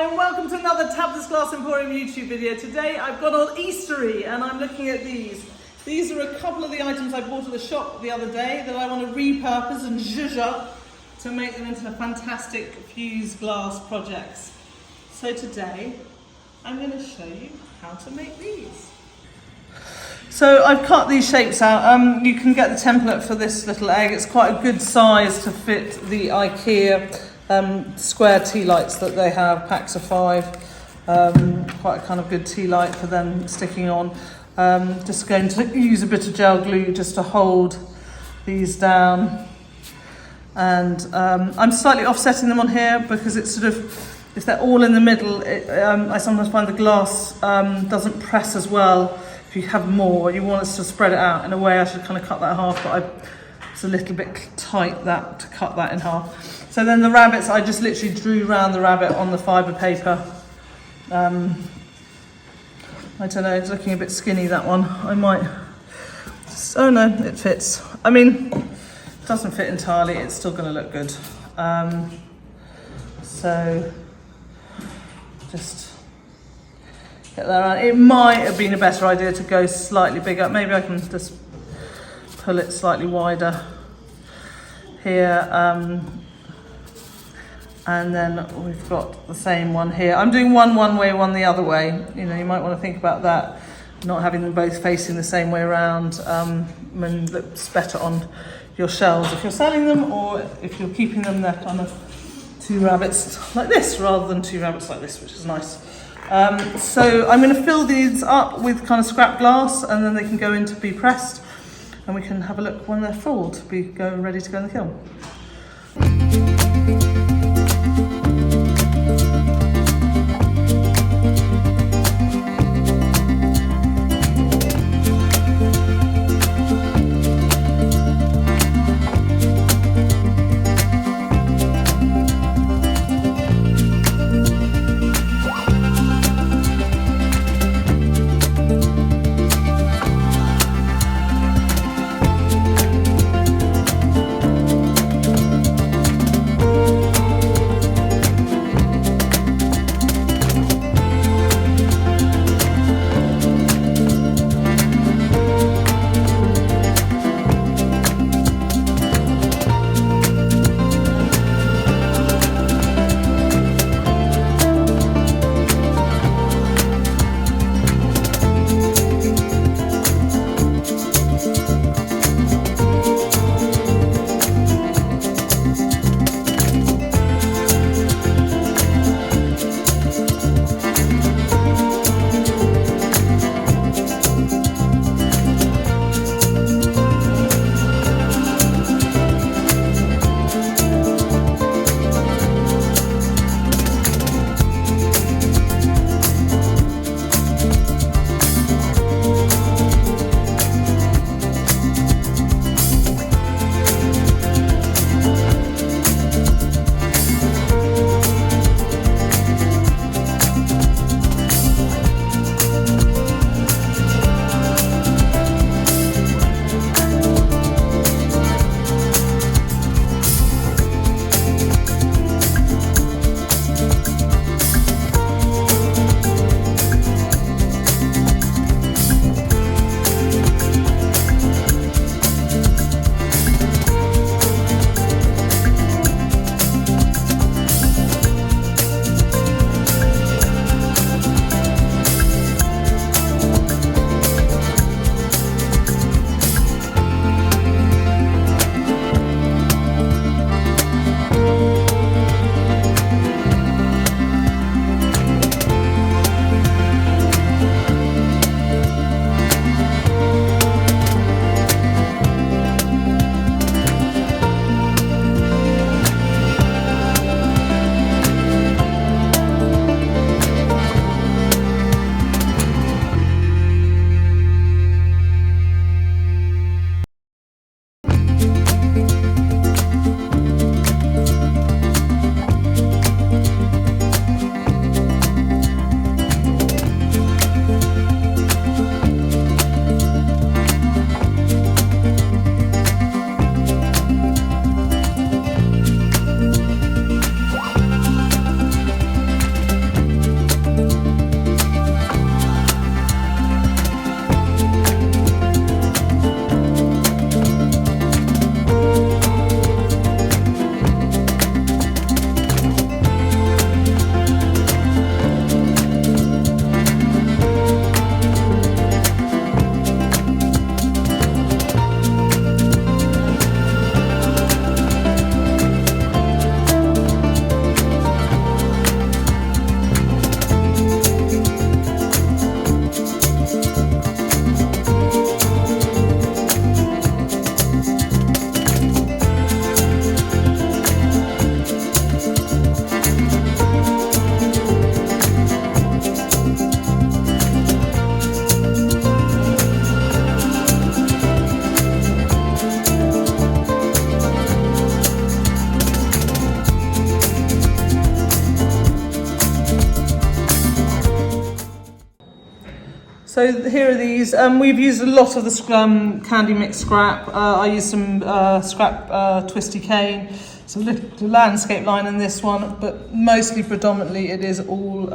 and welcome to another Tabitha's Glass Emporium YouTube video. Today I've got all Eastery and I'm looking at these. These are a couple of the items I bought at the shop the other day that I want to repurpose and zhuzh up to make them into fantastic fused glass projects. So today I'm going to show you how to make these. So I've cut these shapes out. You can get the template for this little egg. It's quite a good size to fit the IKEA square tea lights that they have, packs of 5. Quite a kind of good tea light for them sticking on. Just going to use a bit of gel glue just to hold these down. And I'm slightly offsetting them on here because it's sort of, if they're all in the middle, I sometimes find the glass doesn't press as well. If you have more, you want us to spread it out. In a way, I should kind of cut that in half, but it's a little bit tight to cut that in half. So then the rabbits, I just literally drew around the rabbit on the fibre paper. I don't know, it's looking a bit skinny, that one. I might, oh no, it fits. I mean, it doesn't fit entirely, it's still going to look good. So just get that around. It might have been a better idea to go slightly bigger. Maybe I can just pull it slightly wider here. And then we've got the same one here. I'm doing one way, one the other way. You know, you might want to think about that, not having them both facing the same way around. And looks better on your shelves if you're selling them, or if you're keeping them, they're kind of 2 rabbits like this rather than 2 rabbits like this, which is nice. So I'm going to fill these up with kind of scrap glass, and then they can go in to be pressed, and we can have a look when they're full to be ready to go in the kiln. So here are these. We've used a lot of the candy mix scrap. I used some scrap twisty cane, some little landscape line in this one, but mostly predominantly it is all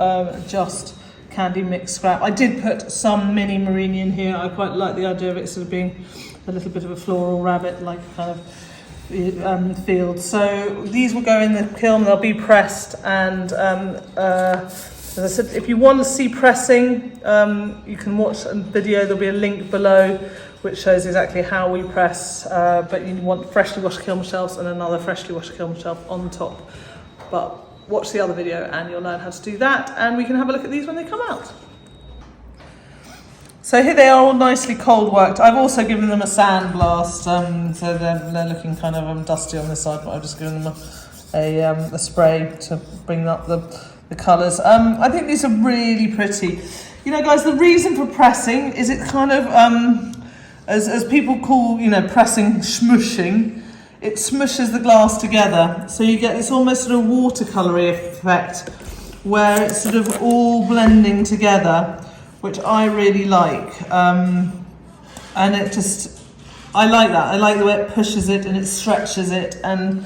just candy mix scrap. I did put some mini Marini in here. I quite like the idea of it sort of being a little bit of a floral rabbit, like kind of field. So these will go in the kiln, they'll be pressed, and as I said, if you want to see pressing, you can watch a video. There'll be a link below which shows exactly how we press, but you want freshly washed kiln shelves and another freshly washed kiln shelf on top. But watch the other video and you'll learn how to do that, and we can have a look at these when they come out. So here they are, all nicely cold worked. I've also given them a sand blast, so they're looking kind of dusty on this side, but I've just given them a spray to bring up the colours. I think these are really pretty. You know, guys, the reason for pressing is it kind of, as people call, you know, pressing smushing. It smushes the glass together, so you get this almost sort of watercolory effect where it's sort of all blending together, which I really like. And it just, I like that. I like the way it pushes it and it stretches it, and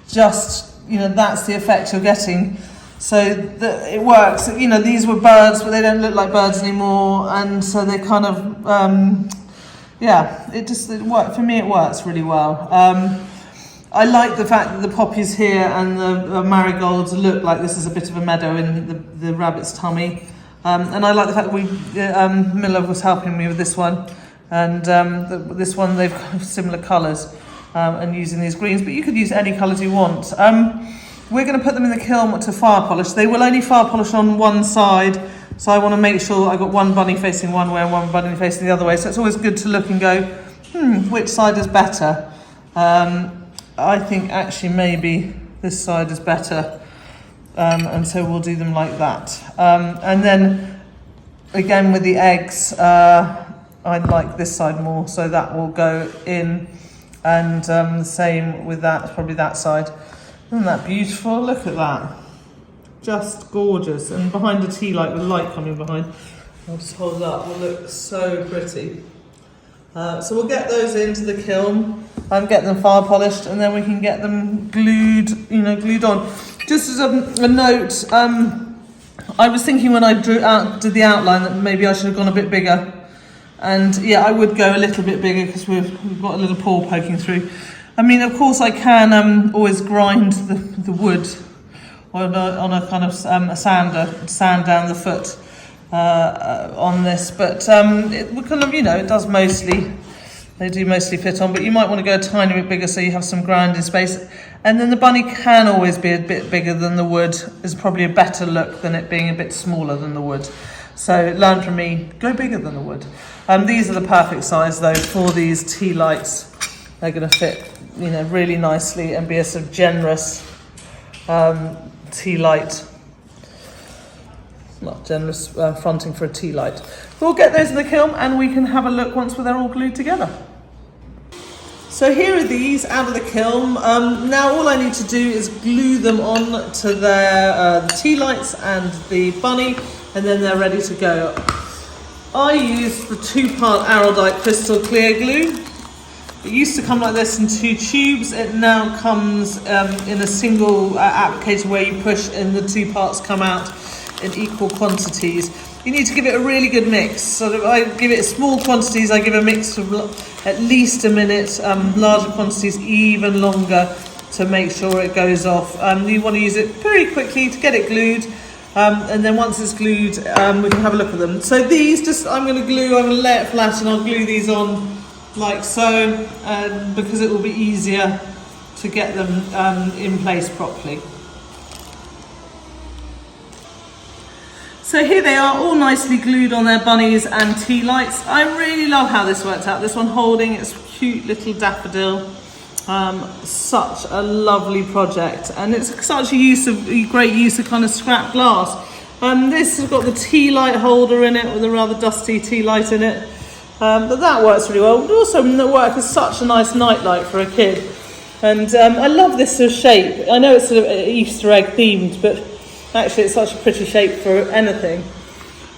just, you know, that's the effect you're getting. So it works. You know, these were birds, but they don't look like birds anymore, and so they kind of, yeah, it worked. For me, it works really well. I like the fact that the poppies here and the marigolds look like this is a bit of a meadow in the rabbit's tummy. And I like the fact that Miller was helping me with this one, and this one they've got similar colours, and using these greens, but you could use any colours you want. We're going to put them in the kiln to fire polish. They will only fire polish on one side, so I want to make sure I've got one bunny facing one way and one bunny facing the other way. So it's always good to look and go, which side is better? I think actually maybe this side is better, and so we'll do them like that. And then again with the eggs, I like this side more, so that will go in, and the same with that, probably that side. Isn't that beautiful? Look at that, just gorgeous. And behind the tea light, with light coming behind, I'll just hold it up, will look so pretty. So we'll get those into the kiln and get them fire polished, and then we can get them glued on. Just as a note, I was thinking when I did the outline that maybe I should have gone a bit bigger, and yeah, I would go a little bit bigger because we've got a little paw poking through. I mean, of course, I can always grind the wood on a kind of a sander, sand down the foot on this, but it kind of, you know, it does mostly. They do mostly fit on, but you might want to go a tiny bit bigger so you have some grinding space. And then the bunny can always be a bit bigger than the wood. Is probably a better look than it being a bit smaller than the wood. So learn from me, go bigger than the wood. These are the perfect size though for these tea lights. They're going to fit, you know, really nicely and be a sort of generous tea light. Not generous fronting for a tea light. We'll get those in the kiln and we can have a look once they're all glued together. So here are these out of the kiln. Now all I need to do is glue them on to their the tea lights and the bunny, and then they're ready to go. I used the 2-part Araldite crystal clear glue. It used to come like this in 2 tubes. It now comes in a single applicator where you push and the 2 parts come out in equal quantities. You need to give it a really good mix. So I give it small quantities, I give a mix of at least a minute, larger quantities even longer, to make sure it goes off. You want to use it pretty quickly to get it glued, and then once it's glued, we can have a look at them. So these, I'm going to lay it flat and I'll glue these on like so, because it will be easier to get them in place properly. So here they are, all nicely glued on their bunnies and tea lights. I really love how this worked out. This one holding its cute little daffodil. Such a lovely project, and it's such a great use of kind of scrap glass. This has got the tea light holder in it with a rather dusty tea light in it, but that works really well. It would also work as such a nice night light for a kid. And I love this sort of shape. I know it's sort of Easter egg themed, but actually it's such a pretty shape for anything.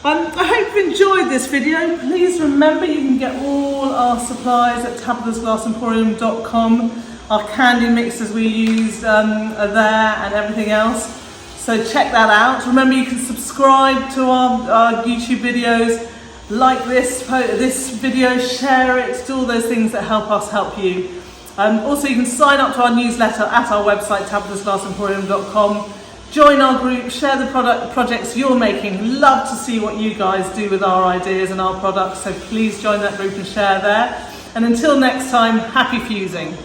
I hope you enjoyed this video. Please remember you can get all our supplies at tabithasglassemporium.com. Our candy mixes we used are there and everything else. So check that out. Remember you can subscribe to our YouTube videos, like this video, share it, do all those things that help us help you. Also you can sign up to our newsletter at our website tabithasglassemporium.com. Join our group, share the projects you're making. Love to see what you guys do with our ideas and our products, so please join that group and share there. And until next time, happy fusing.